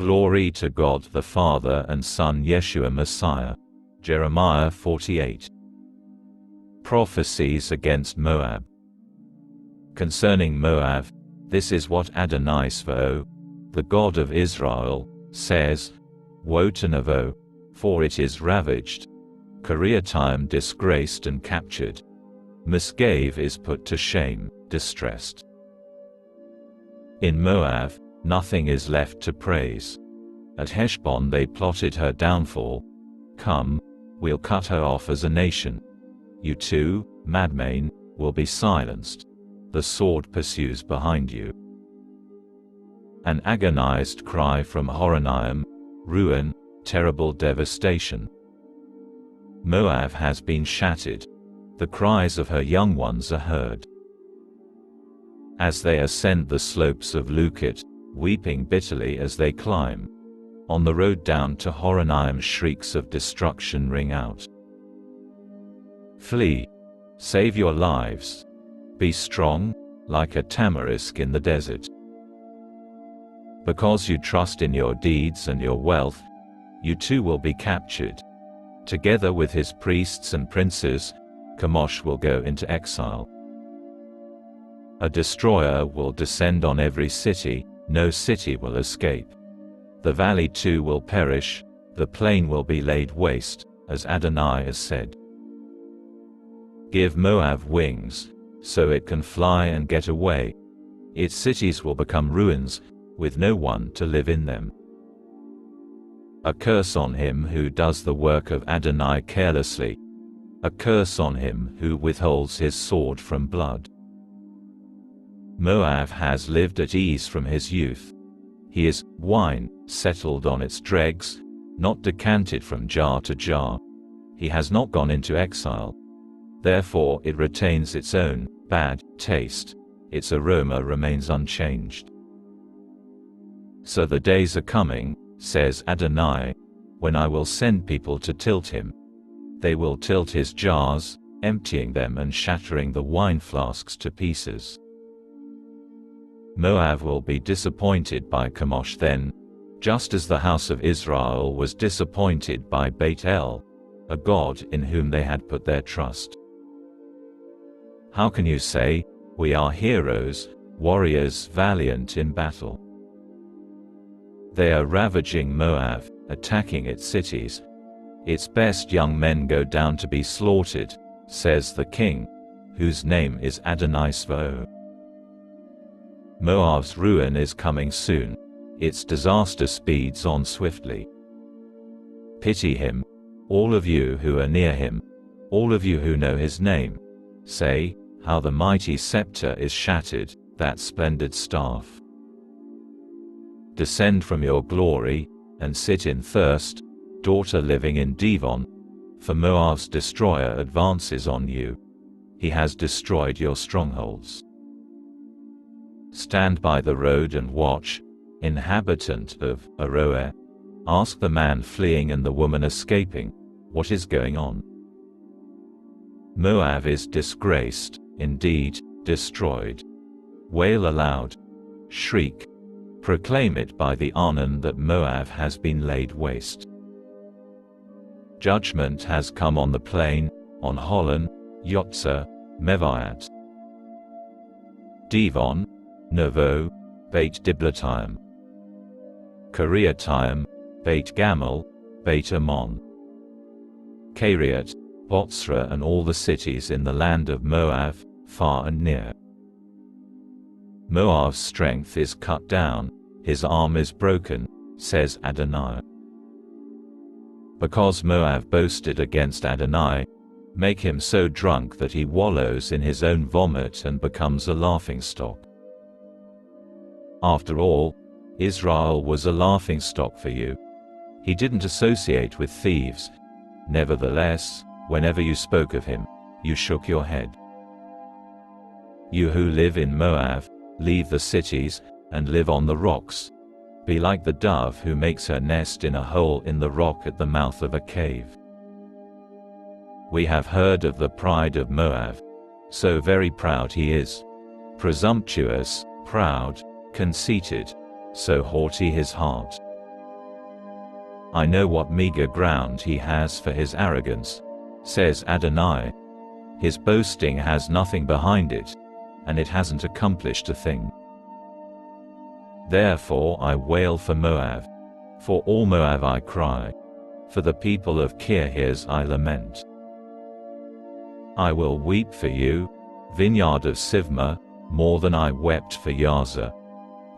Glory to God the Father and Son Yeshua Messiah. Jeremiah 48. Prophecies against Moab. Concerning Moab, this is what Adonai Svo, the God of Israel, says: Woe to Nevo, for it is ravaged. Kiriathaim disgraced and captured. Misgave is put to shame, distressed. In Moab, nothing is left to praise. At Heshbon they plotted her downfall. Come, we'll cut her off as a nation. You too, Madmain, will be silenced. The sword pursues behind you. An agonized cry from Horonaim, ruin, terrible devastation. Moab has been shattered. The cries of her young ones are heard. As they ascend the slopes of Lukit, weeping bitterly as they climb, on the road down to Horonaim shrieks of destruction ring out. Flee. Save your lives. Be strong, like a tamarisk in the desert. Because you trust in your deeds and your wealth, you too will be captured. Together with his priests and princes, Chemosh will go into exile. A destroyer will descend on every city, no city will escape. The valley too will perish, the plain will be laid waste, as Adonai has said. Give Moab wings, so it can fly and get away. Its cities will become ruins, with no one to live in them. A curse on him who does the work of Adonai carelessly. A curse on him who withholds his sword from blood. Moab has lived at ease from his youth. He is wine, settled on its dregs, not decanted from jar to jar. He has not gone into exile. Therefore it retains its own bad taste. Its aroma remains unchanged. So the days are coming, says Adonai, when I will send people to tilt him. They will tilt his jars, emptying them and shattering the wine flasks to pieces. Moab will be disappointed by Chemosh then, just as the house of Israel was disappointed by Beit El, a god in whom they had put their trust. How can you say, we are heroes, warriors valiant in battle? They are ravaging Moab, attacking its cities. Its best young men go down to be slaughtered, says the king, whose name is Adonai Svo. Moab's ruin is coming soon. Its disaster speeds on swiftly. Pity him, all of you who are near him, all of you who know his name. Say, how the mighty scepter is shattered, that splendid staff. Descend from your glory, and sit in thirst, daughter living in Devon, for Moab's destroyer advances on you. He has destroyed your strongholds. Stand by the road and watch, inhabitant of Aroer. Ask the man fleeing and the woman escaping, what is going on? Moab is disgraced, indeed, destroyed. Wail aloud. Shriek. Proclaim it by the Arnon that Moab has been laid waste. Judgment has come on the plain, on Holon, Yotzer, Meviat. Devon, Nevo, Beit Diblatayim. Kiriathaim, Beit Gamel, Beit Ammon. Kiriat, Botzra and all the cities in the land of Moab, far and near. Moab's strength is cut down, his arm is broken, says Adonai. Because Moab boasted against Adonai, make him so drunk that he wallows in his own vomit and becomes a laughingstock. After all, Israel was a laughingstock for you. He didn't associate with thieves. Nevertheless, whenever you spoke of him, you shook your head. You who live in Moab, leave the cities, and live on the rocks. Be like the dove who makes her nest in a hole in the rock at the mouth of a cave. We have heard of the pride of Moab. So very proud he is. Presumptuous, proud, conceited, so haughty his heart. I know what meager ground he has for his arrogance, says Adonai. His boasting has nothing behind it, and it hasn't accomplished a thing. Therefore I wail for Moab. For all Moab I cry. For the people of Kirhirs I lament. I will weep for you, vineyard of Sivma, more than I wept for Yaza.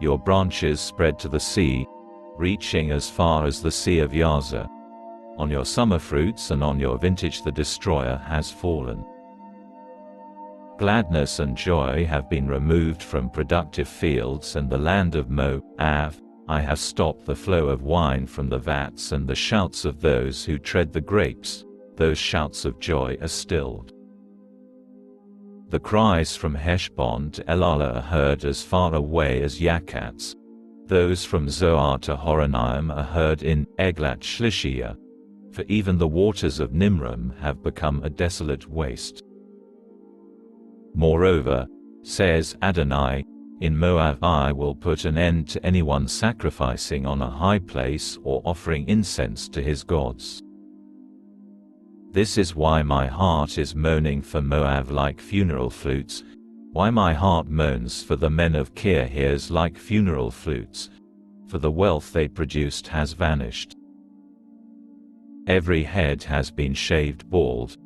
Your branches spread to the sea, reaching as far as the sea of Yaza. On your summer fruits and on your vintage the destroyer has fallen. Gladness and joy have been removed from productive fields and the land of Moab. I have stopped the flow of wine from the vats, and the shouts of those who tread the grapes, those shouts of joy are stilled. The cries from Heshbon to Elala are heard as far away as Yakatz. Those from Zoar to Horonaim are heard in Eglat Shlishiya. For even the waters of Nimrim have become a desolate waste. Moreover, says Adonai, in Moab I will put an end to anyone sacrificing on a high place or offering incense to his gods. This is why my heart is moaning for Moab like funeral flutes, why my heart moans for the men of Kirhirs like funeral flutes, for the wealth they produced has vanished. Every head has been shaved bald,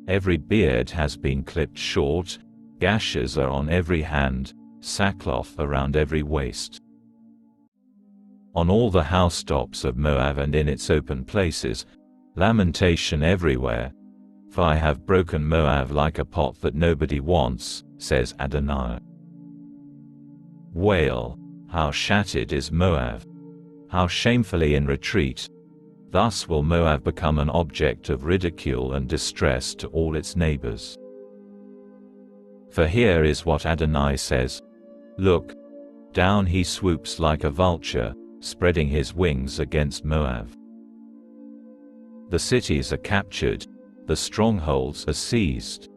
every beard has been clipped short, gashes are on every hand, sackcloth around every waist. On all the housetops of Moab and in its open places, lamentation everywhere. For I have broken Moab like a pot that nobody wants, says Adonai. Wail, how shattered is Moab! How shamefully in retreat! Thus will Moab become an object of ridicule and distress to all its neighbors. For here is what Adonai says, look, down he swoops like a vulture, spreading his wings against Moab. The cities are captured, the strongholds are seized.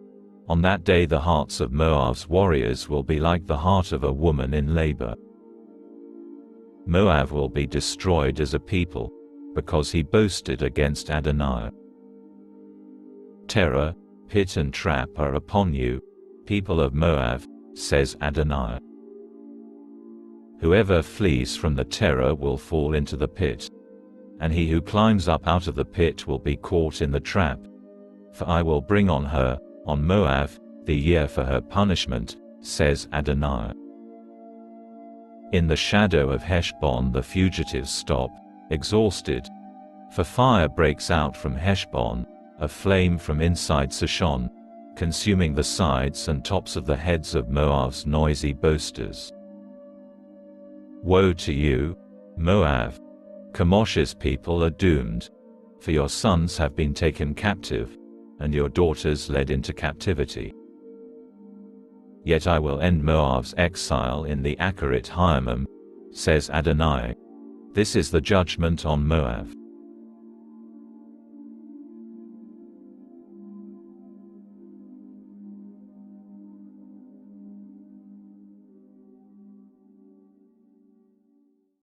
On that day the hearts of Moab's warriors will be like the heart of a woman in labor. Moab will be destroyed as a people, because he boasted against Adonai. Terror, pit and trap are upon you, people of Moab, says Adonai. Whoever flees from the terror will fall into the pit, and he who climbs up out of the pit will be caught in the trap. For I will bring on her, on Moab, the year for her punishment, says Adonai. In the shadow of Heshbon the fugitives stop, exhausted. For fire breaks out from Heshbon, a flame from inside Sihon, consuming the sides and tops of the heads of Moab's noisy boasters. Woe to you, Moab! Chemosh's people are doomed, for your sons have been taken captive, and your daughters led into captivity. Yet I will end Moab's exile in the Acharit Hayamim, says Adonai. This is the judgment on Moab.